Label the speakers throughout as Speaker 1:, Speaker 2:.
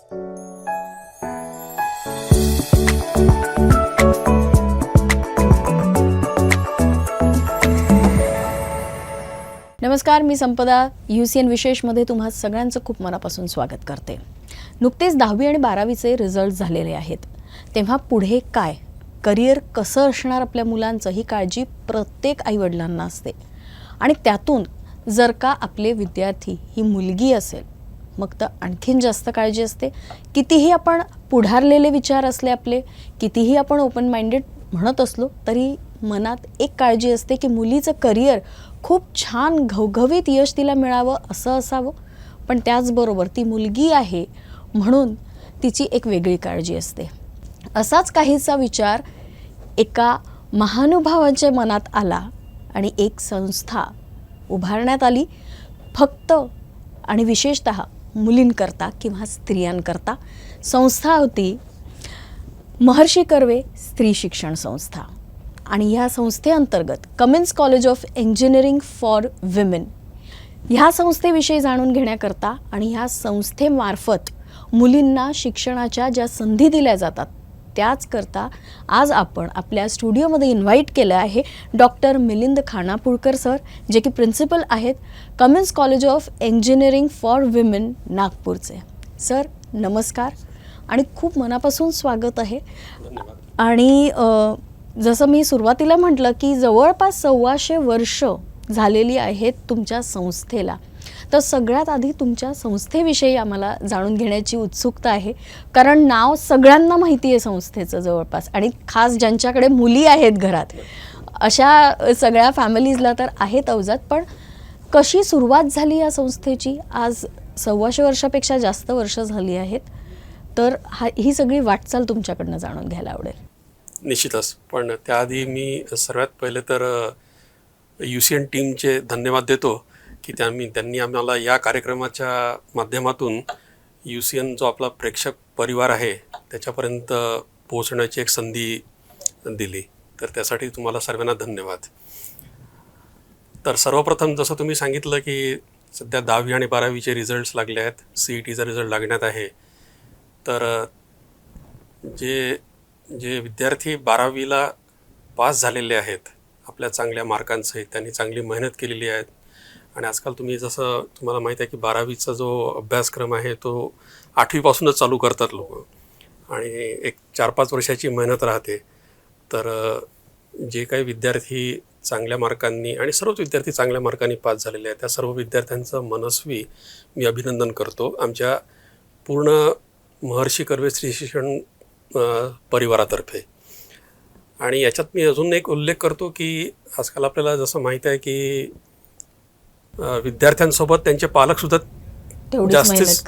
Speaker 1: नमस्कार, मी संपदा. UCN विशेषमध्ये तुम्हा सगळ्यांचं खूप मनापासून स्वागत करते. नुकतेच 10वी आणि 12वीचे रिझल्ट झालेले आहेत. तेव्हा पुढे काय, करिअर कसं असणार आपल्या मुलांचं, ही काळजी प्रत्येक आईवडिलांना असते. आणि त्यातून जर का आपले विद्यार्थी ही मुलगी असेल मग तर आणखीन जास्त काळजी असते. कितीही आपण पुढारलेले विचार असले आपले, कितीही आपण ओपन माइंडेड म्हणत असलो तरी मनात एक काळजी असते की मुलीचं करिअर खूप छान घवघवीत यश तिला मिळावं असं असावं. पण त्याचबरोबर ती मुलगी आहे म्हणून तिची एक वेगळी काळजी असते. असाच काहीसा विचार एका महानुभावाच्या मनात आला आणि एक संस्था उभारण्यात आली, फक्त आणि विशेषतः मुलींकरता किंवा स्त्रियांकरता. संस्था होती महर्षी कर्वे स्त्री शिक्षण संस्था. आणि ह्या संस्थेअंतर्गत Cummins college of engineering for women ह्या संस्थेविषयी जाणून घेण्याकरता आणि ह्या संस्थेमार्फत मुलींना शिक्षणाच्या ज्या संधी दिल्या जातात त्याचकरता आज आपण आपल्या स्टुडिओमध्ये इन्व्हाइट केलं आहे डॉक्टर मिलिंद खानापूरकर सर, जे की प्रिन्सिपल आहेत Cummins college of engineering for women नागपूरचे. सर नमस्कार आणि खूप मनापासून स्वागत आहे. आणि जसं मी सुरुवातीला म्हटलं की जवळपास 125 वर्ष झालेली आहेत तुमच्या संस्थेला. तर सगळ्यात आधी तुमच्या संस्थेविषयी आम्हाला जाणून घेण्याची उत्सुकता आहे, कारण नाव सगळ्यांना माहिती आहे संस्थेचं जवळपास, आणि खास ज्यांच्याकडे मुली आहेत घरात अशा सगळ्या फॅमिलीजला तर आहेत अवजात. पण कशी सुरुवात झाली या संस्थेची? आज 125 वर्षापेक्षा जास्त वर्ष झाली आहेत. तर ही सगळी वाटचाल तुमच्याकडनं जाणून घ्यायला आवडेल.
Speaker 2: निश्चितच. पण त्याआधी मी सर्वात पहिले तर UCN टीमचे धन्यवाद देतो की त्यांनी आम्हाला या कार्यक्रमाच्या माध्यमातून UCN जो आपला प्रेक्षक परिवार आहे त्याच्यापर्यंत पोहोचण्याची एक संधी दिली. तर त्यासाठी तुम्हाला सर्वांना धन्यवाद. तर सर्वप्रथम जसं तुम्ही सांगितलं की सध्या 10वी आणि 12वीचे रिझल्ट्स लागले आहेत, CETचा रिझल्ट लागण्यात आहे. तर जे विद्यार्थी 12वीला पास झालेले आहेत आपल्या चांगल्या मार्कांसहित, त्यांनी चांगली मेहनत केलेली आहे. आणि आजकाल तुम्हाला माहीत आहे की 12वीचा जो अभ्यासक्रम आहे तो 8वीपासूनच चालू करतात लोक, आणि एक 4-5 वर्षाची मेहनत राहते. तर जे काही विद्यार्थी चांगल्या मार्कांनी, आणि सर्वच विद्यार्थी चांगल्या मार्कांनी पास झालेले आहेत, त्या सर्व विद्यार्थ्यांचं मनस्वी मी अभिनंदन करतो आमच्या पूर्ण महर्षी कर्वे स्त्री शिक्षण परिवारातर्फे. आणि याच्यात मी अजून एक उल्लेख करतो की आजकाल आपल्याला जसं माहीत आहे की विद्यार्थ्यांसोबत त्यांचे पालकसुद्धा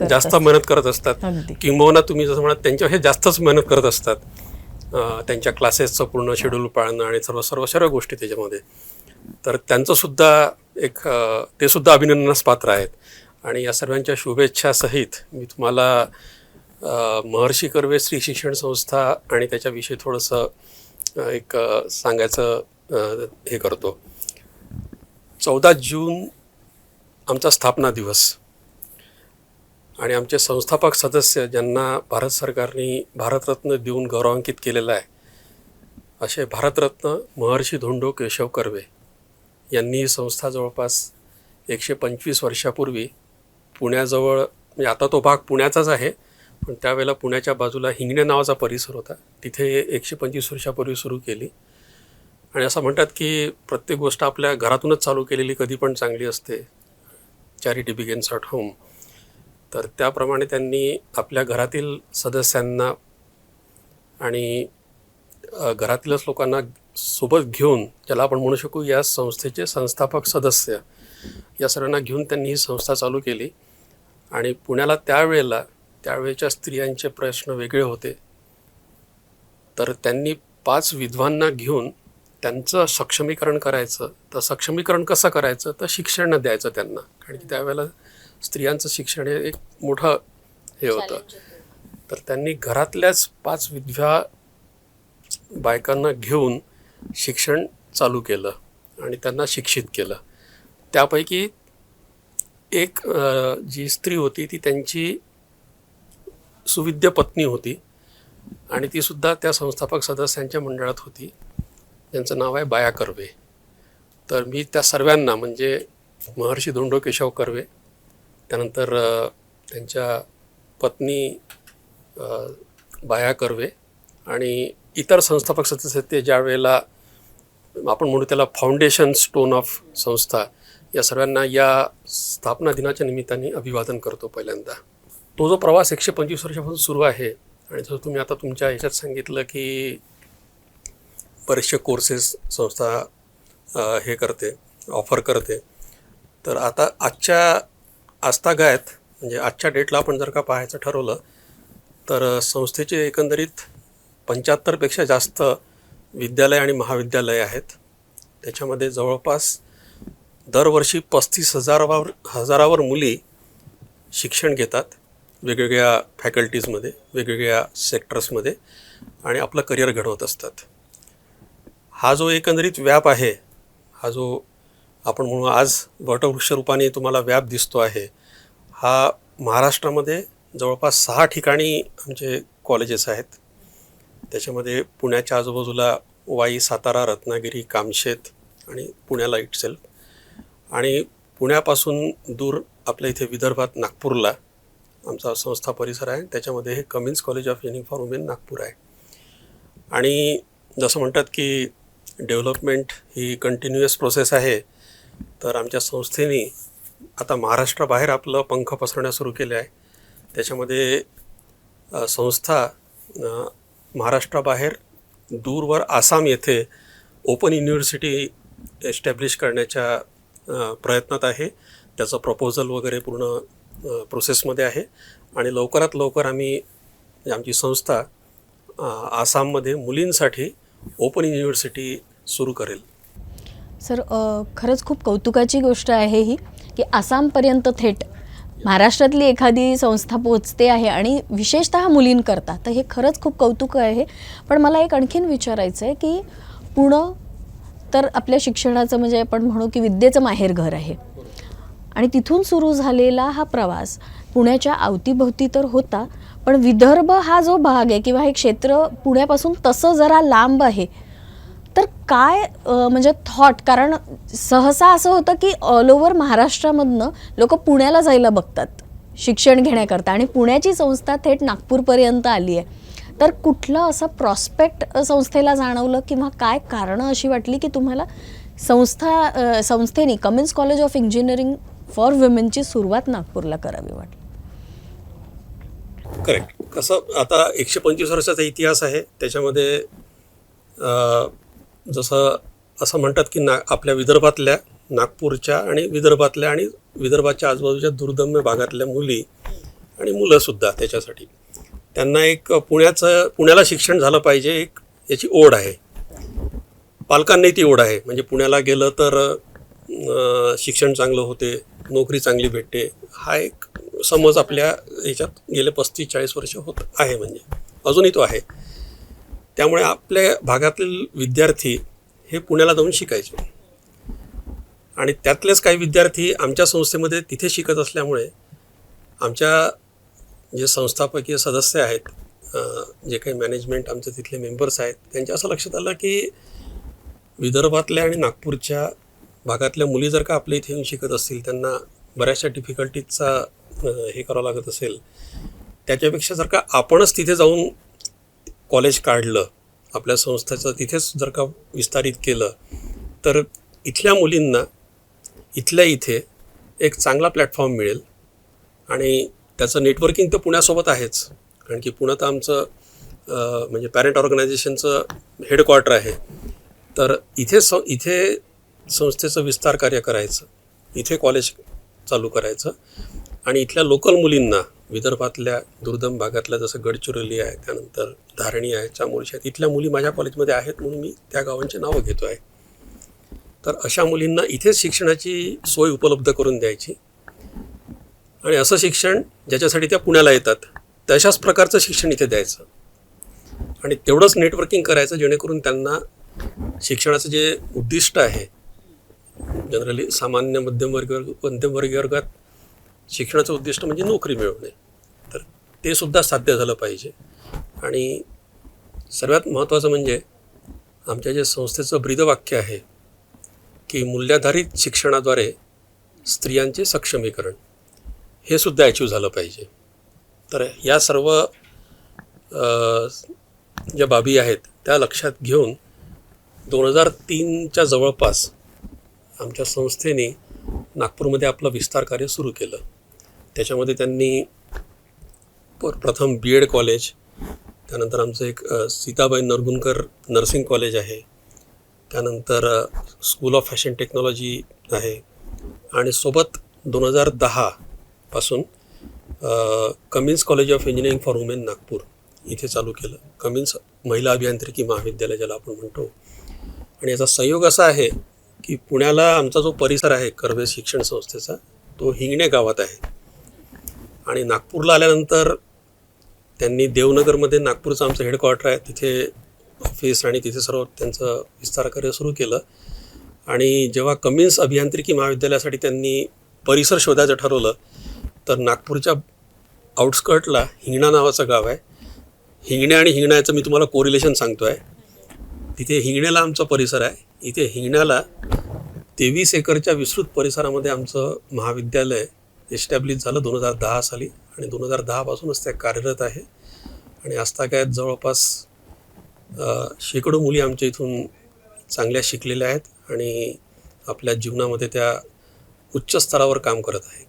Speaker 2: जास्त मेहनत करत असतात, किंबहुना तुम्ही जसं म्हणत त्यांच्या हे जास्तच मेहनत करत असतात. त्यांच्या क्लासेसचं पूर्ण शेड्यूल पाळणं आणि सर्व गोष्टी त्याच्यामध्ये. तर त्यांचंसुद्धा ते सुद्धा अभिनंदनास पात्र आहेत. आणि या सर्वांच्या शुभेच्छासहित मी तुम्हाला महर्षी कर्वे स्त्री शिक्षण संस्था आणि त्याच्याविषयी थोडंसं एक सांगायचं हे करतो. 14 जून आमचा स्थापना दिवस, आणि आमचे संस्थापक सदस्य ज्यांना भारत सरकारने भारतरत्न देऊन गौरवान्वित केलेलं आहे असे भारतरत्न महर्षी धोंडो केशव कर्वे यांनी ही संस्था जवळपास 125 वर्षापूर्वी पुण्याजवळ, म्हणजे आता तो भाग पुण्याचाच आहे पण त्यावेळेला पुण्याच्या बाजूला हिंगणे नावाचा परिसर होता, तिथे 125 वर्षापूर्वी सुरू केली. आणि असं म्हणतात की प्रत्येक गोष्ट आपल्या घरातूनच चालू केलेली कधी पण चांगली असते. Charity begins at home. तर त्याप्रमाणे त्यांनी आपल्या घरातील सदस्यांना आणि घरातीलच लोकांना सोबत घेऊन, ज्याला आपण म्हणू शकू या संस्थेचे संस्थापक सदस्य, या सर्वांना घेऊन त्यांनी ही संस्था चालू केली. आणि पुण्याला त्यावेळेच्या स्त्रियांचे प्रश्न वेगळे होते. तर त्यांनी 5 विधवांना घेऊन त्यांचं सक्षमीकरण करायचं. तर सक्षमीकरण कसं करायचं, तर शिक्षण द्यायचं त्यांना, कारण की त्यावेळेला स्त्रियांचं शिक्षण हे एक मोठं हे होतं. तर त्यांनी घरातल्याच 5 विधवा बायकांना घेऊन शिक्षण चालू केलं आणि त्यांना शिक्षित केलं. त्यापैकी एक जी स्त्री होती ती त्यांची सुविद्य पत्नी होती आणि ती सुद्धा त्या संस्थापक सदस्यांच्या मंडळात होती, ज्यांचं नाव आहे बाया कर्वे. तर मी त्या सर्वांना म्हणजे महर्षी धोंडो केशव कर्वे, त्यानंतर त्यांच्या पत्नी बाया कर्वे आणि इतर संस्थापक सदस्य ते ज्या वेळेला आपण म्हणू त्याला फाउंडेशन स्टोन ऑफ संस्था, या सर्वांना या स्थापना दिनाच्या निमित्ताने अभिवादन करतो पहिल्यांदा. तो जो प्रवास 125 वर्षापासून सुरू आहे आणि जसं तुम्ही आता तुमच्या ह्याच्यात सांगितलं की बरेचसे कोर्सेस संस्था हे करते, ऑफर करते, तर आता आजच्या आजतागायत म्हणजे आजच्या डेटला आपण जर का पाहायचं ठरवलं तर संस्थेचे एकंदरीत 75पेक्षा जास्त विद्यालय आणि महाविद्यालय आहेत. त्याच्यामध्ये जवळपास दरवर्षी 35,000 मुली शिक्षण घेतात वेगवेगळ्या फॅकल्टीजमध्ये, वेगवेगळ्या सेक्टर्समध्ये आणि आपलं करिअर घडवत असतात. हा जो एकंदरीत व्याप आहे, हा जो आपण म्हणू आज वटवृक्ष रूपाने तुम्हाला व्याप दिसतो आहे, हा महाराष्ट्रामध्ये जवळपास 6 ठिकाणी आमचे कॉलेजेस आहेत. त्याच्यामध्ये पुण्याच्या आजूबाजूला वाई, सातारा, रत्नागिरी, कामशेत आणि पुण्याला इटसेल्फ, आणि पुण्यापासून दूर आपल्या इथे विदर्भात नागपूरला आमचा संस्था परिसर आहे. त्याच्यामध्ये हे Cummins college of training for women Nagpur आहे. आणि जसं म्हणतात की डेव्हलपमेंट ही कंटिन्युअस प्रोसेस आहे, तर आमच्या संस्थेने आता महाराष्ट्राबाहेर आपलं पंख पसरवण्यास सुरू केले आहे. त्याच्यामध्ये संस्था महाराष्ट्राबाहेर दूरवर आसाम येथे ओपन युनिव्हर्सिटी एस्टॅब्लिश करण्याच्या प्रयत्नात आहे. त्याचं प्रपोजल वगैरे पूर्ण प्रोसेसमध्ये आहे आणि लवकरात लवकर आमची संस्था आसाममध्ये मुलींसाठी ओपन युनिव्हर्सिटी सुरू करेल.
Speaker 1: सर, खरंच खूप कौतुकाची गोष्ट आहे ही की आसामपर्यंत थेट महाराष्ट्रातली एखादी संस्था पोचते आहे आणि विशेषतः मुलींकरता, तर हे खरंच खूप कौतुक आहे. पण मला एक आणखीन विचारायचं आहे की पुणं तर आपल्या शिक्षणाचं म्हणजे आपण म्हणू की विद्येचं माहेरघर आहे आणि तिथून सुरू झालेला हा प्रवास पुण्याच्या अवतीभोवती तर होता, पण विदर्भ हा जो भाग आहे किंवा हे क्षेत्र पुण्यापासून तसं जरा लांब आहे, तर काय म्हणजे थॉट, कारण सहसा असं होतं की ऑल ओव्हर महाराष्ट्रामधनं लोक पुण्याला जायला बघतात शिक्षण घेण्याकरता आणि पुण्याची संस्था थेट नागपूरपर्यंत आली आहे, तर कुठलं असं प्रॉस्पेक्ट संस्थेला जाणवलं किंवा काय कारणं अशी वाटली की तुम्हाला संस्थेने Cummins college of engineering for वुमेनची सुरुवात नागपूरला करावी वाटली?
Speaker 2: करेक्ट. कसं आता 125 वर्षाचा इतिहास आहे. त्याच्यामध्ये जसं असं म्हणतात की आपल्या विदर्भातल्या, नागपूरच्या आणि विदर्भाच्या आजूबाजूच्या दुर्गम भागातल्या मुली आणि मुलंसुद्धा त्याच्यासाठी त्यांना एक पुण्याला शिक्षण झालं पाहिजे, एक याची ओढ आहे. पालकांनाही ती ओढ आहे. म्हणजे पुण्याला गेलं तर शिक्षण चांगलं होते, नोकरी चांगली भेटते, हा एक समज आपल्या याच्यात गेले 35-40 वर्ष होत आहे, म्हणजे अजूनही तो आहे. त्यामुळे आपल्या भागातील विद्यार्थी हे पुण्याला जाऊन शिकायचे आणि त्यातलेच काही विद्यार्थी आमच्या संस्थेमध्ये तिथे शिकत असल्यामुळे आमच्या जे संस्थापकीय सदस्य आहेत, जे काही मॅनेजमेंट आमचे तिथले मेंबर्स आहेत, त्यांच्या असं लक्षात आलं की विदर्भातल्या आणि नागपूरच्या भागातल्या मुली जर का आपल्या इथे येऊन शिकत असतील, त्यांना बऱ्याचशा डिफिकल्टीजचा हे करावं लागत असेल, त्याच्यापेक्षा जर का आपणच तिथे जाऊन कॉलेज काढलं, आपल्या संस्थेचं तिथेच जर का विस्तारित केलं, तर इथल्या मुलींना इथल्या इथे एक चांगला प्लॅटफॉर्म मिळेल. आणि त्याचं नेटवर्किंग तर पुण्यासोबत आहेच, कारण की पुण्यात आमचं म्हणजे पॅरेंट ऑर्गनायझेशनचं हेडक्वार्टर आहे. तर इथे संस्थेचं विस्तार कार्य करायचं, इथे कॉलेज चालू करायचं आणि इथल्या लोकल मुलींना, विदर्भातल्या दुर्गम भागातल्या जसं गडचिरोली आहे, त्यानंतर धारणी आहे, चामोर्शी आहे, इथल्या मुली माझ्या कॉलेजमध्ये आहेत म्हणून मी त्या गावांची नावं घेतो आहे. तर अशा मुलींना इथेच शिक्षणाची सोय उपलब्ध करून द्यायची आणि असं शिक्षण ज्याच्यासाठी त्या पुण्याला येतात तशाच प्रकारचं शिक्षण इथे द्यायचं आणि तेवढंच नेटवर्किंग करायचं, जेणेकरून त्यांना शिक्षणाचं जे उद्दिष्ट आहे, जनरली सामान्य मध्यमवर्गीय वर्गात शिक्षणाचं उद्दिष्ट म्हणजे नोकरी मिळवणे, तर ते सुद्धा साध्य झालं पाहिजे. आणि सर्वात महत्त्वाचं म्हणजे आमच्या जे संस्थेचं ब्रीदवाक्य आहे की मूल्याधारित शिक्षणाद्वारे स्त्रियांचे सक्षमीकरण, हे सुद्धा अचीव झालं पाहिजे. तर या सर्व ज्या बाबी आहेत त्या लक्षात घेऊन 2003च्या जवळपास आमच्या संस्थेने नागपूरमध्ये आपलं विस्तार कार्य सुरू केलं. त्याच्यामध्ये त्यांनी प्रथम BEd कॉलेज, त्यानंतर आमचं एक सीताबाई नरगुणकर नर्सिंग कॉलेज आहे, त्यानंतर स्कूल ऑफ फॅशन टेक्नॉलॉजी आहे, आणि सोबत 2010 पासून Cummins college of engineering for women Nagpur इथे चालू केलं. कमिन्स महिला अभियांत्रिकी महाविद्यालय ज्याला आपण म्हणतो. आणि याचा संयोग असा आहे की पुण्याला आमचा जो परिसर आहे कर्वे शिक्षण संस्थेचा, तो हिंगणे गावात आहे. आणि नागपूरला आल्यानंतर त्यांनी देवनगरमध्ये नागपूरचं आमचं हेडक्वार्टर आहे, तिथे ऑफिस आणि तिथे सर्व त्यांचं विस्तार कार्य सुरू केलं. आणि जेव्हा कमिन्स अभियांत्रिकी महाविद्यालयासाठी त्यांनी परिसर शोधायचं ठरवलं, तर नागपूरच्या आउटस्कर्टला हिंगणा नावाचं गाव आहे. हिंगणे आणि हिंगण्याचं मी तुम्हाला कोरिलेशन सांगतो आहे. तिथे हिंगण्याला आमचा परिसर आहे. इथे हिंगण्याला 23 एकरच्या विस्तृत परिसरामध्ये आमचं महाविद्यालय एस्टॅब्लिश झालं 2010 साली. आणि 2010 पासूनच त्या कार्यरत आहे. आणि आजतागायत जवळपास शेकडो मुली आमच्या इथून चांगल्या शिकलेल्या आहेत आणि आपल्या जीवनामध्ये त्या उच्च स्तरावर काम करत आहेत.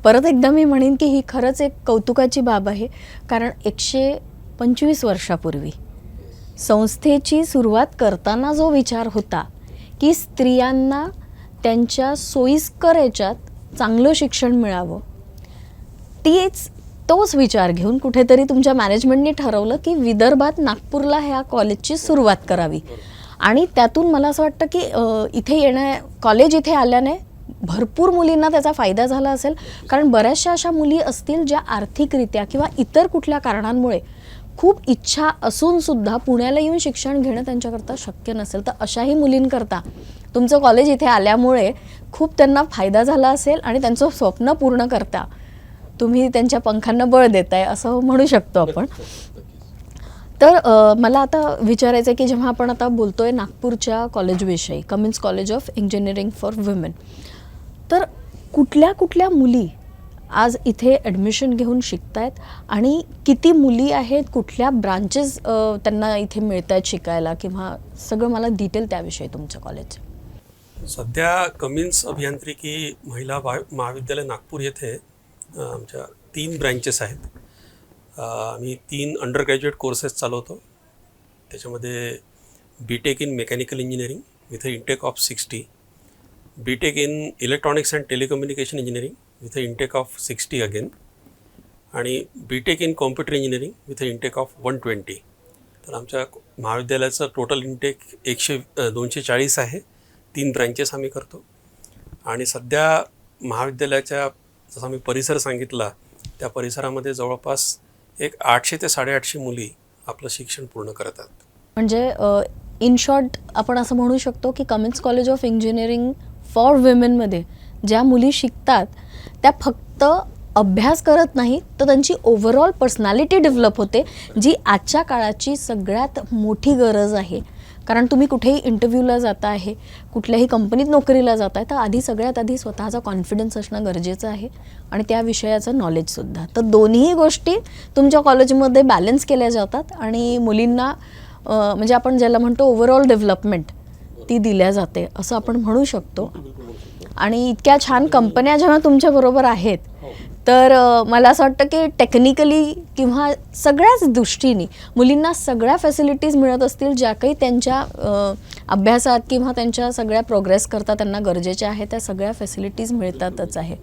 Speaker 1: परत एकदा मी म्हणेन की ही खरंच एक कौतुकाची बाब आहे. कारण 125 वर्षापूर्वी संस्थेची सुरुवात करताना जो विचार होता की स्त्रियांना त्यांच्या सोयीस्कर याच्यात चांगलं शिक्षण मिळावं, तोच विचार घेऊन कुठेतरी तुमच्या मॅनेजमेंटने ठरवलं की विदर्भात नागपूरला ह्या कॉलेजची सुरुवात करावी. आणि त्यातून मला असं वाटतं की इथे कॉलेज इथे आल्याने भरपूर मुलींना त्याचा फायदा झाला असेल. कारण बऱ्याचशा अशा मुली असतील ज्या आर्थिकरित्या किंवा इतर कुठल्या कारणांमुळे खूप इच्छा असूनसुद्धा पुण्याला येऊन शिक्षण घेणं त्यांच्याकरता शक्य नसेल. तर अशाही मुलींकरता तुमचं कॉलेज इथे आल्यामुळे खूप त्यांना फायदा झाला असेल आणि त्यांचं स्वप्न पूर्ण करता तुम्ही त्यांच्या पंखांना बळ देताय असं म्हणू शकतो आपण. तर मला आता विचारायचं आहे की जेव्हा आपण आता बोलतोय नागपूरच्या कॉलेजविषयी, Cummins college of engineering for women, तर कुठल्या कुठल्या मुली आज इथे ॲडमिशन घेऊन शिकतायत आणि किती मुली आहेत, कुठल्या ब्रांचेस त्यांना इथे मिळत आहेत शिकायला, किंवा सगळं मला डिटेल त्याविषयी तुमचं कॉलेज.
Speaker 2: सध्या कमिन्स अभियांत्रिकी महिला महाविद्यालय नागपूर येथे आमच्या 3 ब्रँचेस आहेत. आम्ही 3 अंडर ग्रॅज्युएट कोर्सेस चालवतो. त्याच्यामध्ये BTech in mechanical engineering with intake of 60, BTech in electronics and telecommunication engineering with intake of 60 again, आणि BTech in computer engineering with intake of 120. तर आमच्या महाविद्यालयाचं टोटल इंटेक 240 आहे. 3 ब्रँचेस आम्ही करतो. आणि सध्या महाविद्यालयाच्या जसं आम्ही परिसर सांगितला, त्या परिसरामध्ये जवळपास एक 800 ते 850 मुली आपलं शिक्षण पूर्ण करतात.
Speaker 1: म्हणजे इन शॉर्ट आपण असं म्हणू शकतो की Cummins college of engineering for विमेनमध्ये ज्या मुली शिकतात त्या फक्त अभ्यास करत नाही, तर त्यांची ओव्हरऑल पर्सनॅलिटी डेव्हलप होते, जी आजच्या काळाची सगळ्यात मोठी गरज आहे. कारण तुम्ही कुठेही इंटरव्ह्यूला जाता आहे, कुठल्याही कंपनीत नोकरीला जात आहे, तर सगळ्यात आधी स्वतःचा कॉन्फिडन्स असणं गरजेचं आहे आणि त्या विषयाचं नॉलेजसुद्धा. तर दोन्ही गोष्टी तुमच्या कॉलेजमध्ये बॅलन्स केल्या जातात आणि मुलींना म्हणजे आपण ज्याला म्हणतो ओव्हरऑल डेव्हलपमेंट ती दिल्या जाते असं आपण म्हणू शकतो. आणि इतक्या छान कंपन्या जेव्हा तुमच्याबरोबर आहेत, तर मला असं वाटतं की टेक्निकली किंवा सगळ्याच दृष्टीने मुलींना सगळ्या फॅसिलिटीज मिळत असतील ज्या काही त्यांच्या अभ्यासात किंवा त्यांच्या सगळ्या प्रोग्रेस करता त्यांना गरजेच्या आहेत, त्या सगळ्या फॅसिलिटीज मिळतातच आहे.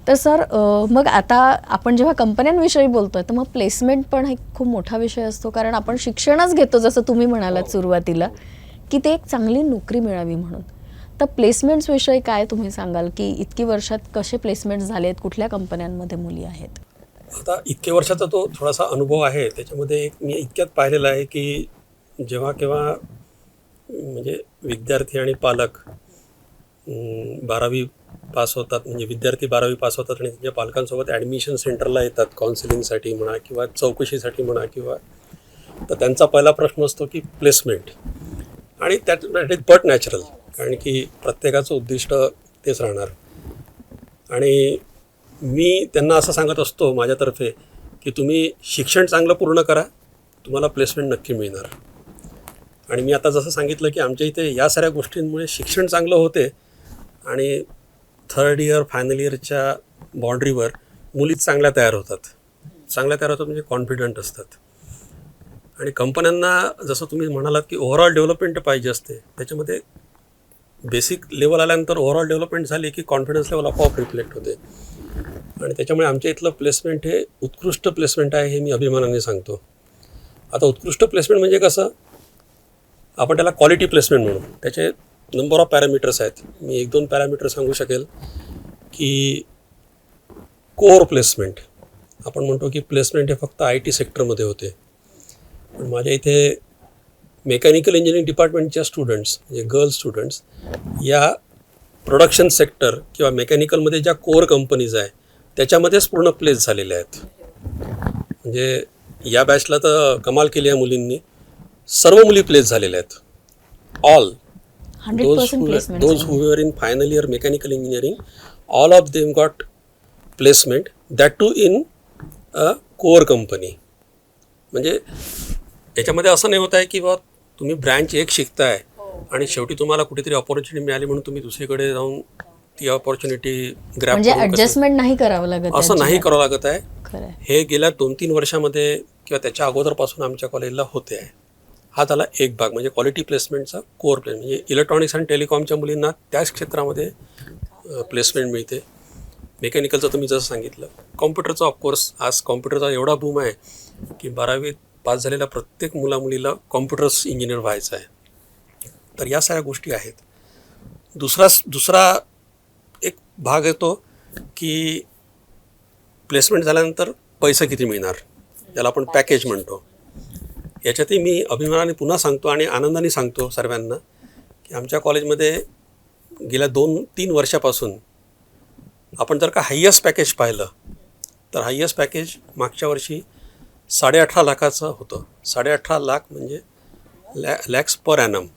Speaker 1: तर सर, मग आता आपण जेव्हा कंपन्यांविषयी बोलतोय तर मग प्लेसमेंट पण एक खूप मोठा विषय असतो. कारण आपण शिक्षणच घेतो जसं तुम्ही म्हणालात सुरुवातीला की ते एक चांगली नोकरी मिळावी म्हणून. तर प्लेसमेंट्सविषयी काय तुम्ही सांगाल की इतकी वर्षात कसे प्लेसमेंट झालेत, कुठल्या कंपन्यांमध्ये मुली आहेत?
Speaker 2: आता इतके वर्षाचा तो थोडासा अनुभव आहे. त्याच्यामध्ये मी इतक्यात पाहिलेलं आहे की जेव्हा केव्हा म्हणजे विद्यार्थी आणि पालक 12वी पास होतात, म्हणजे विद्यार्थी 12वी पास होतात आणि त्यांच्या पालकांसोबत ॲडमिशन सेंटरला येतात काउन्सिलिंगसाठी म्हणा किंवा चौकशीसाठी म्हणा किंवा, तर त्यांचा पहिला प्रश्न असतो की प्लेसमेंट. आणि दॅट इज बट नॅचरल, कारण की प्रत्येकाचं उद्दिष्ट तेच राहणार. आणि मी त्यांना असं सांगत असतो माझ्यातर्फे की तुम्ही शिक्षण चांगलं पूर्ण करा, तुम्हाला प्लेसमेंट नक्की मिळणार. आणि मी आता जसं सांगितलं की आमच्या इथे या साऱ्या गोष्टींमुळे शिक्षण चांगलं होते आणि थर्ड इयर फायनल इयरच्या बाउंड्रीवर मुली चांगल्या तयार होतात म्हणजे कॉन्फिडंट असतात. आणि कंपन्यांना जसं तुम्ही म्हणालात की ओव्हरऑल डेव्हलपमेंट पाहिजे असते, त्याच्यामध्ये बेसिक लेवल आल्यानंतर ओव्हरऑल डेव्हलपमेंट झाली की कॉन्फिडन्स लेवल आपोआप रिफ्लेक्ट होते. आणि त्याच्यामुळे आमच्या इथलं प्लेसमेंट हे उत्कृष्ट प्लेसमेंट आहे, हे मी अभिमानाने सांगतो. आता उत्कृष्ट प्लेसमेंट म्हणजे कसं, आपण त्याला क्वालिटी प्लेसमेंट म्हणू. त्याचे नंबर ऑफ पॅरामीटर्स आहेत. मी 1-2 पॅरामीटर सांगू शकेल की कोर प्लेसमेंट, आपण म्हणतो की प्लेसमेंट हे फक्त IT सेक्टरमध्ये होते, पण माझ्या इथे मेकॅनिकल इंजिनिअरिंग डिपार्टमेंटच्या स्टुडंट्स म्हणजे गर्ल्स स्टुडंट्स या प्रोडक्शन सेक्टर किंवा मेकॅनिकलमध्ये ज्या कोर कंपनीज आहे त्याच्यामध्येच पूर्ण प्लेस झालेल्या आहेत. म्हणजे या बॅचला तर कमाल केली आहे मुलींनी, सर्व मुली प्लेस झालेल्या आहेत. All those who were in final year mechanical engineering, all of them got placement, that too in a core company. म्हणजे याच्यामध्ये असं नाही होत आहे की बा तुम्ही ब्रँच एक शिकताय आणि शेवटी तुम्हाला कुठेतरी ऑपॉर्च्युनिटी मिळाली म्हणून तुम्ही दुसरीकडे जाऊन ती ऑपॉर्च्युनिटी ग्रॅब
Speaker 1: म्हणजे ऍडजस्टमेंट नाही करावं लागत,
Speaker 2: असं नाही करावं लागत आहे. हे गेल्या 2-3 वर्षामध्ये किंवा त्याच्या अगोदरपासून आमच्या कॉलेजला होते आहे. हा झाला एक भाग, म्हणजे क्वालिटी प्लेसमेंटचा कोर प्लेस. म्हणजे इलेक्ट्रॉनिक्स आणि टेलिकॉमच्या मुलींना त्याच क्षेत्रामध्ये प्लेसमेंट मिळते. मेकॅनिकलचं तुम्ही जसं सांगितलं, कॉम्प्युटरचं ऑफकोर्स आज कॉम्प्युटरचा एवढा बूम आहे की 12वी पास झालेल्या प्रत्येक मुलीला कॉम्प्युटर्स इंजिनियर व्हायचं आहे. तर या सगळ्या गोष्टी आहेत. दुसरा एक भाग येतो की प्लेसमेंट झाल्यानंतर पैसे किती मिळणार, ज्याला आपण पॅकेज म्हणतो. याच्यातही मी अभिमानाने पुन्हा सांगतो आणि आनंदाने सांगतो सर्वांना की आमच्या कॉलेजमध्ये गेल्या 2-3 वर्षापासून आपण जर का हायेस्ट पॅकेज पाहिलं तर हायेस्ट पॅकेज मागच्या वर्षी 18.5 लाखाचं होतं. 18.5 लाख म्हणजे लॅक्स पर ॲनम.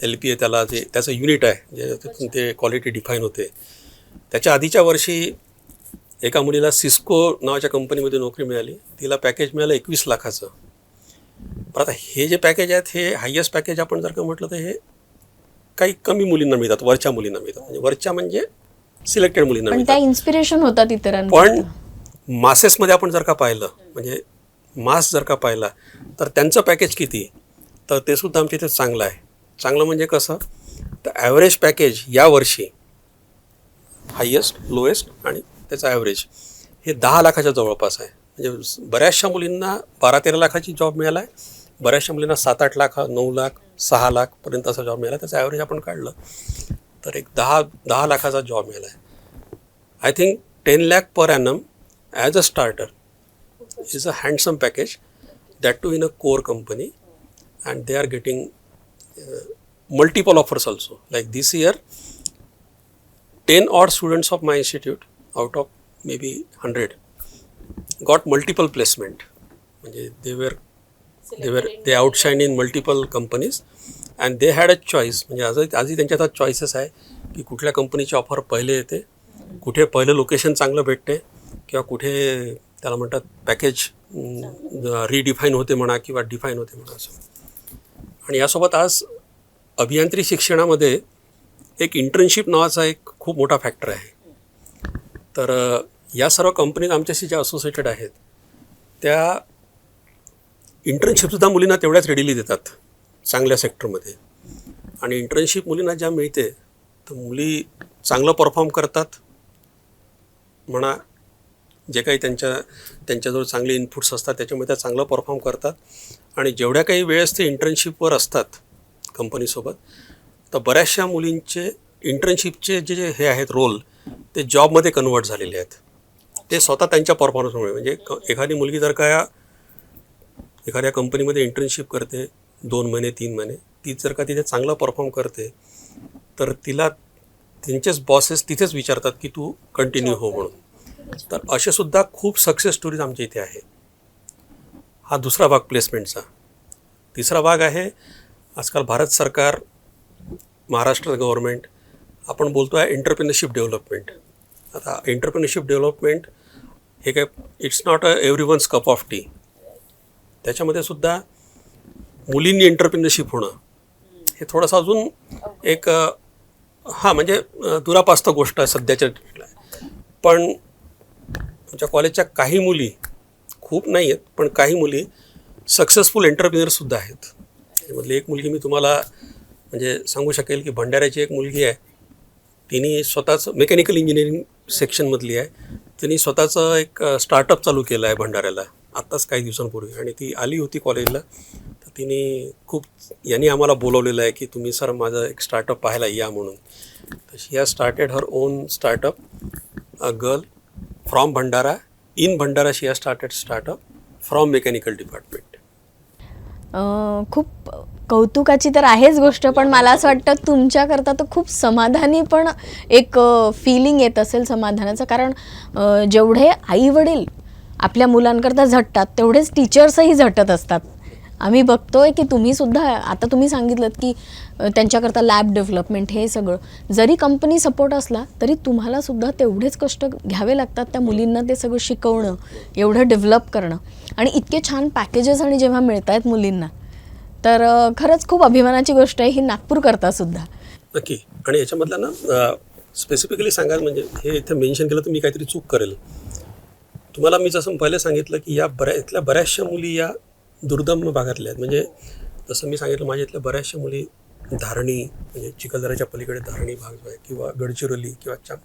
Speaker 2: LPA त्याला जे त्याचं युनिट आहे जे त्यातून ते क्वालिटी डिफाईन होते. त्याच्या आधीच्या वर्षी एका मुलीला सिस्को नावाच्या कंपनीमध्ये नोकरी मिळाली, तिला पॅकेज मिळालं 21 लाखाचं. पण आता हे जे पॅकेज आहेत हे हायेस्ट पॅकेज आपण जर का म्हटलं तर हे काही कमी मुलींना मिळतात, वरच्या मुलींना मिळतात. म्हणजे वरच्या म्हणजे सिलेक्टेड मुलींना मिळतात.
Speaker 1: इन्स्पिरेशन होतात इतरांना.
Speaker 2: पण मासेसमध्ये आपण जर का पाहिलं, म्हणजे मास जर का पाहिला तर त्यांचं पॅकेज किती, तर ते सुद्धा आमच्या इथे चांगलं आहे. चांगलं म्हणजे कसं, तर ॲव्हरेज पॅकेज यावर्षी हायेस्ट, लोएस्ट आणि त्याचं ॲव्हरेज हे 10 लाखाच्या जवळपास आहे. म्हणजे बऱ्याचशा मुलींना 12-13 लाखाची जॉब मिळाला आहे, बऱ्याचशा मुलींना 7-8 लाख, 9 लाख, 6 लाखपर्यंत असा जॉब मिळाला. त्याचं ॲव्हरेज आपण काढलं तर एक 10 लाखाचा जॉब मिळाला आहे. I think 10 lakh per annum as a starter is a handsome package, that too in a core company, and they are getting multiple offers also. Like this year 10 odd students of my institute out of maybe 100 got multiple placement. म्हणजे they outshine in multiple companies and they had a choice. म्हणजे आजही त्यांच्या हातात choices आहे की कुठल्या कंपनीची offer पहिले येते, कुठे पहिलं लोकेशन चांगलं भेटते किंवा कुठे त्याला म्हणतात पॅकेज रिडिफाईन होते म्हणा किंवा डिफाईन होते म्हणा असं. आणि यासोबत आज अभियांत्रिकी शिक्षणामध्ये एक इंटर्नशिप नावाचा एक खूप मोठा फॅक्टर आहे. तर या सर्व कंपनीज आमच्याशी ज्या असोसिएटेड आहेत त्या इंटर्नशिपसुद्धा मुलींना तेवढ्याच रेडिली देतात चांगल्या सेक्टरमध्ये. आणि इंटर्नशिप मुलींना ज्या मिळते तर मुली चांगलं परफॉर्म करतात म्हणा, जे काही त्यांच्याजवळ चांगले इनपुट्स असतात त्याच्यामुळे त्या चांगलं परफॉर्म करतात. आणि जेवढ्या काही वेळेस ते इंटर्नशिपवर असतात कंपनीसोबत तर बऱ्याचशा मुलींचे इंटर्नशिपचे जे हे आहेत रोल ते जॉबमध्ये कन्वर्ट झालेले आहेत. ते स्वतः त्यांच्या परफॉर्मन्समुळे. म्हणजे एखादी मुलगी जर का एखाद्या कंपनीमध्ये इंटर्नशिप करते 2 महिने 3 महिने, ती जर का तिथे चांगला परफॉर्म करते तर तिला त्यांचेच बॉसेस तिथेच विचारतात की तू कंटिन्यू हो म्हणून. तर असे सुद्धा खूप सक्सेस स्टोरीज आमच्या इथे आहे. हा दुसरा भाग प्लेसमेंटचा. तिसरा भाग आहे आजकाल भारत सरकार, महाराष्ट्र गव्हर्नमेंट, आपण बोलतो आहे एंटरप्रिनरशिप डेव्हलपमेंट. आता एंटरप्रिनरशिप डेव्हलपमेंट हे काय it's not a everyone's cup of T. त्याच्यामध्ये सुद्धा मुलींनी एंटरप्रिनरशिप होणं हे थोडंसं अजून एक म्हणजे दुरापास्त गोष्ट आहे सध्याच्या. पण आमच्या कॉलेजच्या काही मुली, खूप नाही आहेत पण काही मुली सक्सेसफुल एंटरप्रिनरसुद्धा आहेत. त्यामधली एक मुलगी मी तुम्हाला म्हणजे सांगू शकेल की भंडाऱ्याची एक मुलगी आहे. तिने स्वतःच मेकॅनिकल इंजिनिअरिंग सेक्शनमधली आहे. तिने स्वतःचं एक स्टार्टअप चालू केलं आहे भंडाऱ्याला आत्ताच काही दिवसांपूर्वी. आणि ती आली होती कॉलेजला, तर तिने खूप यांनी आम्हाला बोलवलेलं आहे की तुम्ही सर माझं एक स्टार्टअप पाहायला या म्हणून. तर she has started her own startup. A girl from Bhandara, in Bhandara she has started startup from mechanical department.
Speaker 1: खूप कौतुकाची तर आहेच गोष्ट, पण मला असं वाटतं तुमच्याकरता तर खूप समाधानी पण एक फिलिंग येत असेल समाधानाचं. कारण जेवढे आई वडील आपल्या मुलांकरता झटतात तेवढेच टीचर्सही झटत असतात. आम्ही बघतोय की तुम्हीसुद्धा, आता तुम्ही सांगितलं की त्यांच्याकरता लॅब डेव्हलपमेंट हे सगळं, जरी कंपनी सपोर्ट असला तरी तुम्हालासुद्धा तेवढेच कष्ट घ्यावे लागतात त्या मुलींना ते सगळं शिकवणं, एवढं डेव्हलप करणं. आणि इतके छान पॅकेजेस आणि जेव्हा मिळत आहेत मुलींना, तर खरंच खूप अभिमानाची गोष्ट आहे ही नागपूरकरता सुद्धा.
Speaker 2: नक्की. आणि याच्यामधलं ना स्पेसिफिकली सांगायला म्हणजे हे इथे मेन्शन केलं तर मी काहीतरी चूक करेल. तुम्हाला मी जसं पहिले सांगितलं की इथल्या बऱ्याचशा मुली या दुर्गम भागातल्या आहेत. म्हणजे जसं मी सांगितलं माझ्या इथल्या बऱ्याचशा मुली धारणी म्हणजे चिखलदऱ्याच्या पलीकडे धारणी भाग जो आहे किंवा गडचिरोली किंवा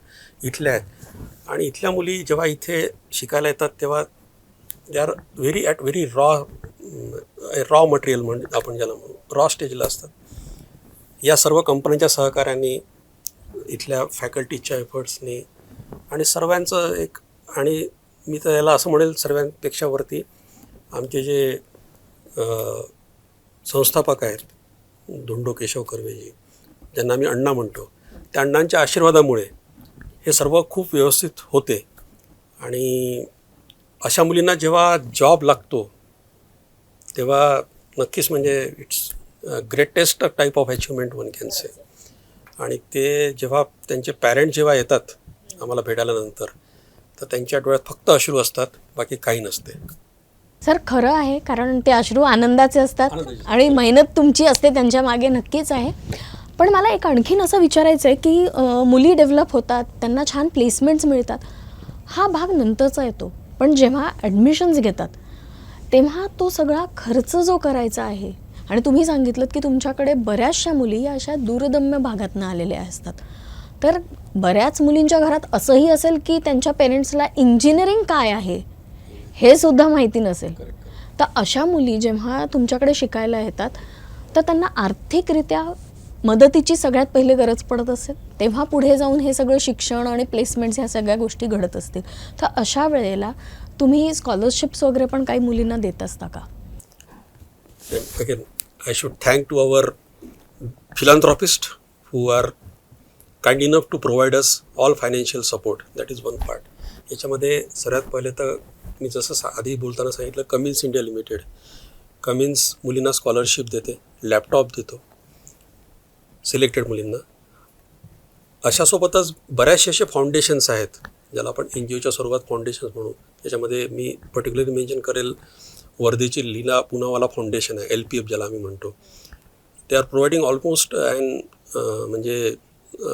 Speaker 2: इथल्या आहेत. आणि इथल्या मुली जेव्हा इथे शिकायला येतात तेव्हा they are very raw material म्हणजे आपण ज्याला म्हणू रॉ स्टेजला असतात. या सर्व कंपन्यांच्या सहकार्याने, इथल्या फॅकल्टीच्या एफर्ट्सने आणि सर्वांचं एक, आणि मी तर याला असं म्हणेल सर्वांपेक्षा वरती आमचे जे संस्थापक आहेत धोंडो केशव कर्वेजी, ज्यांना आम्ही अण्णा म्हणतो, त्या अण्णांच्या आशीर्वादामुळे हे सर्व खूप व्यवस्थित होते. आणि अशा मुलींना जेव्हा जॉब लागतो तेव्हा नक्कीच म्हणजे it's greatest type of achievement one can say. आणि ते जेव्हा त्यांचे पॅरेंट जेव्हा येतात आम्हाला भेटायला नंतर, तर त्यांच्या डोळ्यात फक्त अश्रू असतात, बाकी काही नसते.
Speaker 1: सर खरं आहे, कारण ते अश्रू आनंदाचे असतात आणि मेहनत तुमची असते त्यांच्या मागे नक्कीच आहे. पण मला एक आणखीन असं विचारायचं आहे की मुली डेव्हलप होतात, त्यांना छान प्लेसमेंट्स मिळतात, हा भाग नंतरचा येतो. पण जेव्हा ॲडमिशन्स घेतात तेव्हा तो सगळा खर्च जो करायचा आहे, आणि तुम्ही सांगितलं की तुमच्याकडे बऱ्याचशा मुली या अशा दूरदम्य भागातनं आलेल्या असतात, तर बऱ्याच मुलींच्या घरात असंही असेल की त्यांच्या पेरेंट्सला इंजिनिअरिंग काय आहे हे सुद्धा माहिती नसेल. तर अशा मुली जेव्हा तुमच्याकडे शिकायला येतात तर त्यांना आर्थिकरित्या मदतीची सगळ्यात पहिली गरज पडत असेल, तेव्हा पुढे जाऊन हे सगळं शिक्षण आणि प्लेसमेंट्स ह्या सगळ्या गोष्टी घडत असतील. तर अशा वेळेला तुम्ही स्कॉलरशिप्स वगैरे पण काही मुलींना देत असता का?
Speaker 2: Again I should thank to our philanthropists who are kind enough to provide us all financial support. That is one part. याच्यामध्ये सर्वात पहिले तर मी जसं आधी बोलताना सांगितलं, कमिन्स इंडिया लिमिटेड, कमिन्स मुलींना स्कॉलरशिप देते, लॅपटॉप देतो सिलेक्टेड मुलींना. अशासोबतच बऱ्याचशे असे फाउंडेशन्स आहेत ज्याला आपण NGOच्या स्वरूपात फाउंडेशन्स म्हणू. त्याच्यामध्ये मी पर्टिक्युलरली मेन्शन करेल वर्धेची लीला पुनावाला फाउंडेशन आहे, LPF ज्याला आम्ही म्हणतो. दे आर प्रोव्हाइडिंग ऑलमोस्ट म्हणजे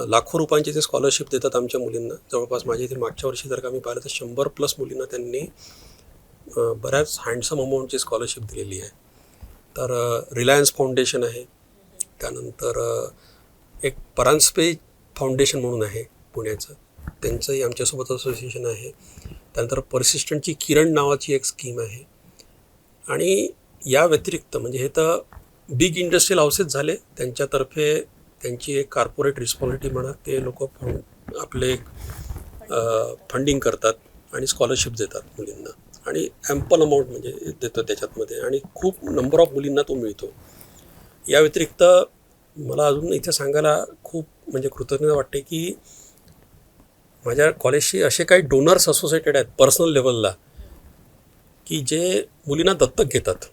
Speaker 2: लाखो रुपयांचे ते स्कॉलरशिप देतात आमच्या मुलींना. जवळपास माझ्या इथे मागच्या वर्षी जर का मी पाहिलं तर 100+ मुलींना त्यांनी बऱ्याच हँडसम अमाऊंटची स्कॉलरशिप दिलेली आहे. तर रिलायन्स फाउंडेशन आहे, त्यानंतर एक परांजपे फाउंडेशन म्हणून आहे पुण्याचं, त्यांचंही आमच्यासोबत असोसिएशन आहे. त्यानंतर परसिस्टंटची किरण नावाची एक स्कीम आहे. आणि या व्यतिरिक्त म्हणजे हे तर बिग इंडस्ट्रियल हाऊसेस झाले, त्यांच्यातर्फे त्यांची एक कॉर्पोरेट रिस्पॉन्सिबिलिटी म्हणा, ते लोक आपले फंडिंग करतात आणि स्कॉलरशिप देतात मुलींना, आणि ॲम्पल अमाऊंट म्हणजे देतो त्याच्यातमध्ये, आणि खूप नंबर ऑफ मुलींना तो मिळतो. या व्यतिरिक्त मला अजून इथे सांगायला खूप म्हणजे कृतज्ञता वाटते की माझ्या कॉलेजशी असे काही डोनर्स असोसिएटेड आहेत पर्सनल लेवलला की जे मुलींना दत्तक घेतात.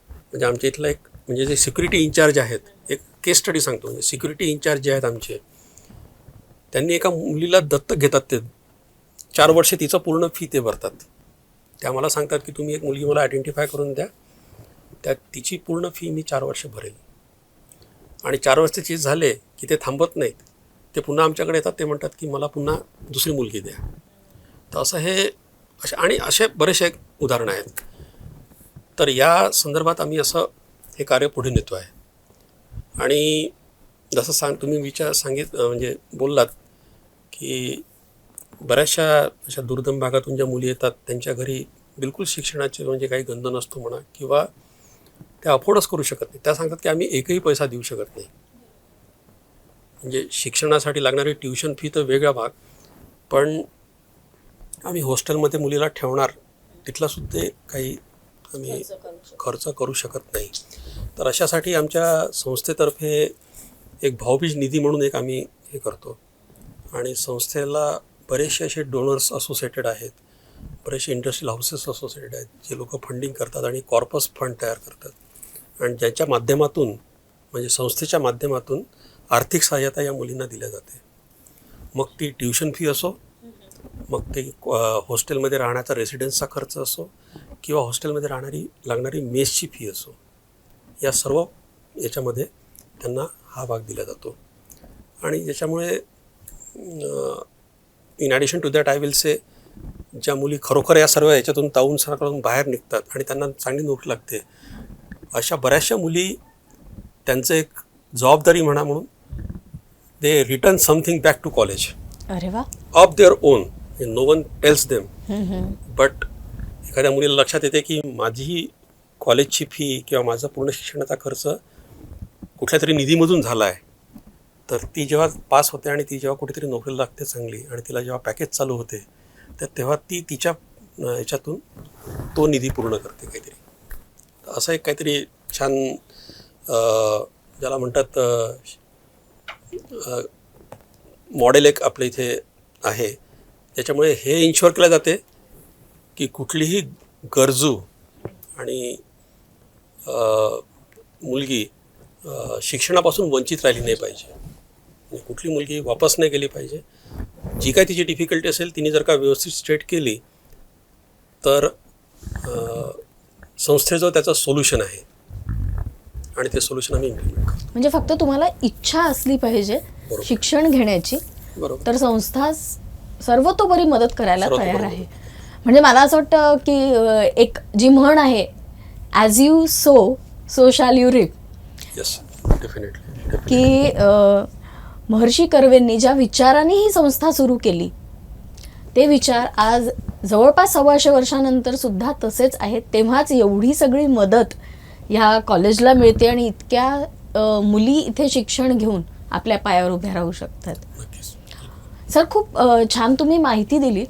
Speaker 2: म्हणजे आमच्या इथला एक म्हणजे जे सिक्युरिटी इन्चार्ज आहेत, एक केस स्टडी सांगतो, म्हणजे सिक्युरिटी इन्चार्ज जे आहेत आमचे, त्यांनी एका मुलीला दत्तक घेतात. ते 4 वर्षे तिचं पूर्ण फी ते भरतात. ते आम्हाला सांगतात की तुम्ही एक मुलगी मला आयडेंटिफाय करून द्या, त्या तिची पूर्ण फी मी 4 वर्ष भरेल. आणि 4 वर्ष चीज झाले की ते थांबत नाहीत, ते पुन्हा आमच्याकडे येतात. ते म्हणतात की मला पुन्हा दुसरी मुलगी द्या. तर असं हे आणि असे बरेचसे उदाहरणं आहेत. तर या संदर्भात आम्ही असं हे कार्य पुढे नेतो आहे. आणि जसं तुम्ही म्हणजे बोललात की बऱ्याचशा अशा दुर्गम भागातून ज्या मुली येतात त्यांच्या घरी बिलकुल शिक्षणाचे म्हणजे काही गंध नसतो म्हणा, किंवा त्या अफोर्डच करू शकत नाही. त्या सांगतात की आम्ही एकही पैसा देऊ शकत नाही. म्हणजे शिक्षणासाठी लागणारी ट्युशन फी तर वेगळा भाग, पण आम्ही हॉस्टेलमध्ये मुलीला ठेवणार तिथलासुद्धा काही आम्ही खर्च करू शकत नाही. तर अशासाठी आमच्या संस्थेतर्फे एक भाऊबीज निधी म्हणून एक आम्ही हे करतो. आणि संस्थेला बरेचसे असे डोनर्स असोसिएटेड आहेत, बरेचसे इंडस्ट्रियल हाऊसेस असोसिएटेड आहेत, जे लोक फंडिंग करतात आणि कॉर्पस फंड तयार करतात. आणि ज्याच्या माध्यमातून म्हणजे संस्थेच्या माध्यमातून आर्थिक सहाय्यता या मुलींना दिल्या जाते. मग ती ट्युशन फी असो, मग ते हॉस्टेलमध्ये राहण्याचा रेसिडेन्सचा खर्च असो, किंवा हॉस्टेलमध्ये लागणारी मेसची फी असो, या सर्व याच्यामध्ये त्यांना हा भाग दिला जातो. आणि ज्याच्यामुळे in addition to that I will say, ज्या मुली खरोखर या सर्व याच्यातून तावून सराकडून बाहेर निघतात आणि त्यांना चांगली नोकरी लागते, अशा बऱ्याचशा मुली त्यांचं एक जबाबदारी म्हणून they return something back to college.
Speaker 1: अरे वा.
Speaker 2: Of their own, no one tells them. But एखाद्या मुलीला लक्षात येते की माझी कॉलेजची फी किंवा माझा पूर्ण शिक्षणाचा खर्च कुठल्या तरी निधीमधून झाला आहे. तर ती जेव्हा पास होते आणि ती जेव्हा कुठेतरी नोकरीला लागते चांगली, आणि तिला जेव्हा पॅकेज चालू होते, तर तेव्हा ती तिच्या याच्यातून तो निधी पूर्ण करते काहीतरी. असं एक काहीतरी छान ज्याला म्हणतात मॉडेल एक आपल्या इथे आहे. त्याच्यामुळे हे इन्शुअर केलं जाते की कुठलीही गरजू आणि मुलगी शिक्षणापासून वंचित राहिली नाही पाहिजे. कुठली मुलगी वापस नाही गेली पाहिजे. जी काय तिची डिफिकल्टी असेल, तिने जर का व्यवस्थित स्ट्रेट केली तर संस्थेचं त्याचं सोल्युशन आहे, आणि ते सोल्युशन आम्ही इम्प्लिमेंट करतो.
Speaker 1: म्हणजे फक्त तुम्हाला इच्छा असली पाहिजे शिक्षण घेण्याची, तर संस्था सर्वतोपरी मदत करायला तयार आहे. म्हणजे मला असं वाटतं की एक जी म्हण आहे, as you sow shall you reap.
Speaker 2: Yes, definitely.
Speaker 1: की महर्षी कर्वेंनी ज्या विचाराने ही संस्था सुरू केली, ते विचार आज जवळपास 125 वर्षानंतर सुद्धा तसेच आहेत. तेव्हाच एवढी सगळी मदत ह्या कॉलेजला मिळते आणि इतक्या मुली इथे शिक्षण घेऊन आपल्या पायावर उभ्या राहू शकतात. सर, खूप छान तुम्ही माहिती दिली.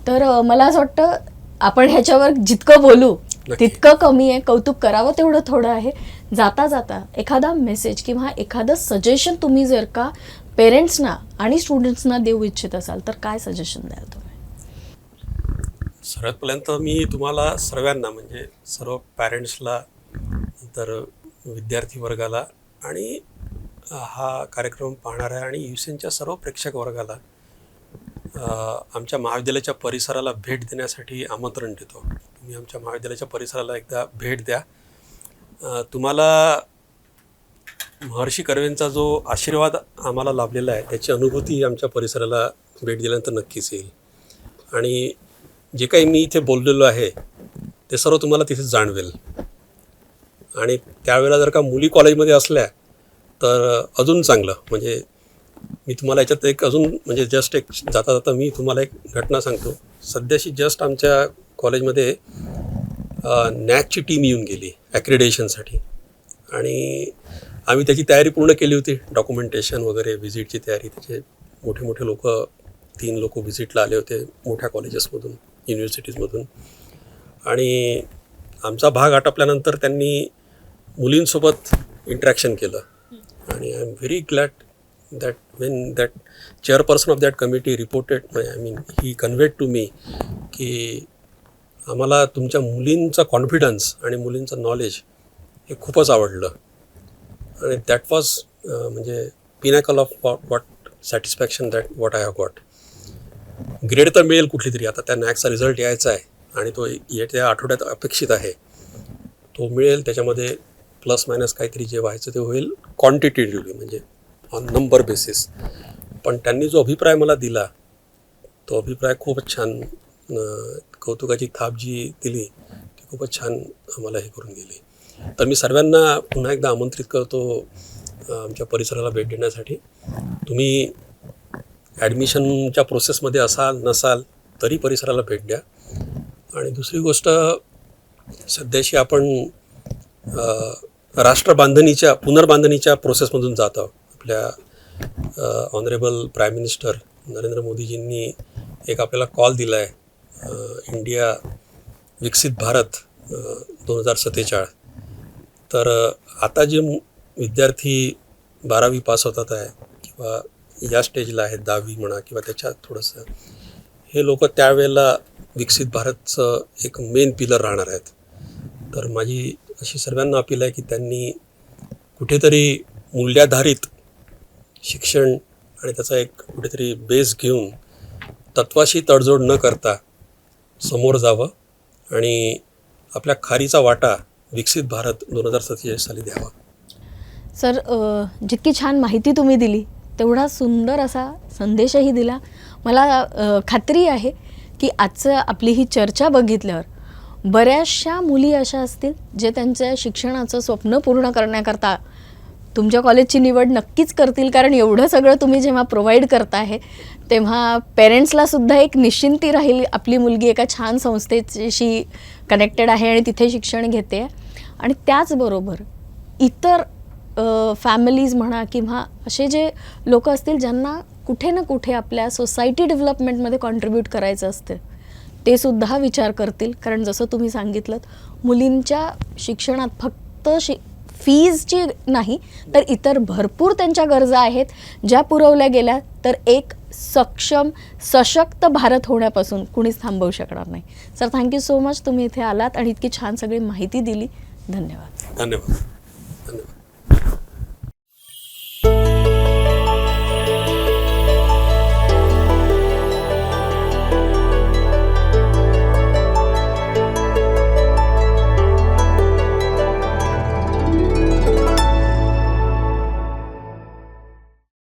Speaker 1: तर मला असं वाटतं आपण ह्याच्यावर जितकं बोलू तितकं कमी आहे. कौतुक करावं तेवढं थोडं आहे. जाता जाता एखादा मेसेज किंवा एखादं सजेशन तुम्ही जर का पेरेंट्सना आणि स्टुडंट्सना देऊ इच्छित असाल, तर काय सजेशन द्याल तुम्ही?
Speaker 2: सर्वातपर्यंत मी तुम्हाला सर्वांना, म्हणजे सर्व पॅरेंट्सला, नंतर विद्यार्थी वर्गाला आणि हा कार्यक्रम पाहणाऱ्या आणि युसेनच्या सर्व प्रेक्षक वर्गाला आमच्या महाविद्यालयाच्या परिसराला भेट देण्यासाठी आमंत्रण देतो. तुम्ही आमच्या महाविद्यालयाच्या परिसराला एकदा भेट द्या. तुम्हाला महर्षी कर्वेंचा जो आशीर्वाद आम्हाला लाभलेला आहे त्याची अनुभूती आमच्या परिसराला भेट दिल्यानंतर नक्कीच येईल. आणि जे काही मी इथे बोललेलो आहे ते सर्व तुम्हाला तिथे जाणवेल. आणि त्यावेळेला जर का मुली कॉलेजमध्ये असल्या तर अजून चांगलं. म्हणजे मी तुम्हाला याच्यात एक अजून म्हणजे जस्ट एक जाता जाता मी तुम्हाला एक घटना सांगतो. सध्याशी जस्ट आमच्या कॉलेजमध्ये नॅकची टीम येऊन गेली ॲक्रिडेशनसाठी, आणि आम्ही त्याची तयारी पूर्ण केली होती. डॉक्युमेंटेशन वगैरे, व्हिजिटची तयारी. त्याचे मोठे मोठे लोक 3 लोक व्हिजिटला आले होते मोठ्या कॉलेजेसमधून, युनिव्हर्सिटीजमधून. आणि आमचा भाग आटपल्यानंतर त्यांनी मुलींसोबत इंटरॅक्शन केलं. आणि I am very glad that when that chairperson of that committee reported, he conveyed to me की आम्हाला तुमच्या मुलींचा कॉन्फिडन्स आणि मुलींचं नॉलेज हे खूपच आवडलं आणि दॅट वॉज म्हणजे pinnacle of what satisfaction that what I have got. Grade तर मिळेल कुठली तरी, आता त्या नॅकचा रिझल्ट यायचा आहे आणि तो येत्या आठवड्यात अपेक्षित आहे, तो मिळेल. त्याच्यामध्ये प्लस मायनस काहीतरी जे व्हायचं ते होईल क्वांटिटेटिव्हली, म्हणजे ऑन नंबर बेसिस. पण त्यांनी जो अभिप्राय मला दिला तो अभिप्राय खूपच छान, कौतुकाची थाप जी दिली ती खूपच छान आम्हाला हे करून गेली. तर मी सर्वांना पुन्हा एकदा आमंत्रित करतो आमच्या परिसराला भेट देण्यासाठी. तुम्ही ॲडमिशनच्या प्रोसेसमध्ये असाल नसाल तरी परिसराला भेट द्या. आणि दुसरी गोष्ट, सध्याशी आपण राष्ट्रबांधणीच्या पुनर्बांधणीच्या प्रोसेसमधून जात आहोत. आपल्या ऑनरेबल प्राईम मिनिस्टर नरेंद्र मोदीजींनी एक आपल्याला कॉल दिला आहे, इंडिया विकसित भारत 2047. तर आता जे विद्यार्थी 12वी पास होतात आहे किंवा या स्टेजला आहेत, 10वी म्हणा किंवा त्याच्यात थोडंसं, हे लोक त्यावेळेला विकसित भारतचं एक मेन पिलर राहणार आहेत. तर माझी अशी सर्वांना अपील आहे की त्यांनी कुठेतरी मूल्याधारित शिक्षण आणि त्याचा एक कुठेतरी बेस घेऊन तत्वाशी तडजोड न करता समोर जावं आणि आपल्या खारीचा वाटा विकसित भारत 2047 साली द्यावा.
Speaker 1: सर, जितकी छान माहिती तुम्ही दिली तेवढा सुंदर असा संदेशही दिला. मला खात्री आहे की आजचं आपली ही चर्चा बघितल्यावर बऱ्याचशा मुली अशा असतील जे त्यांच्या शिक्षणाचं स्वप्न पूर्ण करण्याकरता तुमच्या कॉलेजची निवड नक्कीच करतील, कारण एवढं सगळं तुम्ही जेव्हा प्रोव्हाइड करता आहे तेव्हा पेरेंट्सलासुद्धा एक निश्चिंती राहील, आपली मुलगी एका छान संस्थेशी कनेक्टेड आहे आणि तिथे शिक्षण घेते. आणि त्याचबरोबर इतर फॅमिलीज म्हणा किंवा असे जे लोक असतील ज्यांना कुठे ना कुठे आपल्या सोसायटी डेव्हलपमेंटमध्ये कॉन्ट्रीब्यूट करायचं असते, ते सुद्धा विचार करतील. कारण जसं तुम्ही सांगितलं, मुलींच्या शिक्षणात फक्त फीजची नाही तर इतर भरपूर त्यांच्या गरजा आहेत, ज्या पुरवल्या गेल्या तर एक सक्षम सशक्त भारत होण्यापासून कुणीच थांबवू शकणार नाही. सर, थँक्यू सो मच, तुम्ही इथे आलात आणि इतकी छान सगळी माहिती दिली. धन्यवाद.
Speaker 2: धन्यवाद.